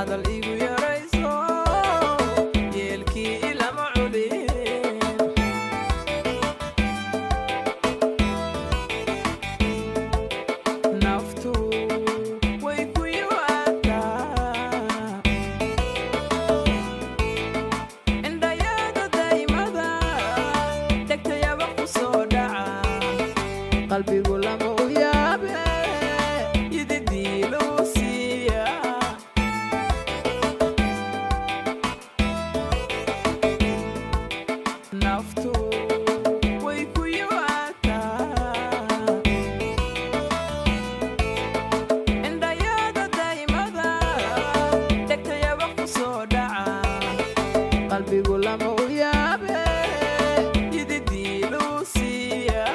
hadal igu yarayso yeelkii ilama culin naftu way ku yiwaadaa indhayada daymada dhegtayaba ku soo dhaca qalbigu lama u yaabe yididiiluu siiya naftu way ku yiwaadaa indhayada daymada dhegtayaba ku soo dhaca qalbigu lama u yaabe yididiiluu siiya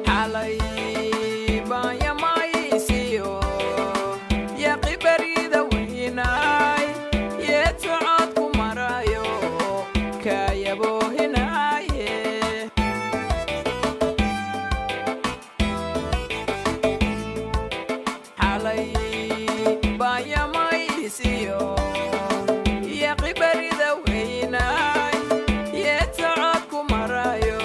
xalay baan yamaysiyo yaqi barida weynaay yeed socod ku marayo kaayaboohinaaye xalay baan yamaysiyo yaqi barida weynaay yeed socod ku marayo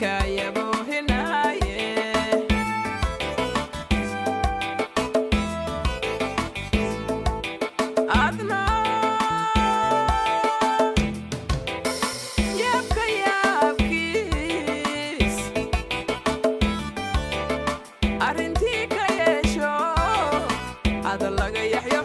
kaayaboohinaaye adna yaabka yaabkiis arrintii ka yeesho hadal laga yaxyo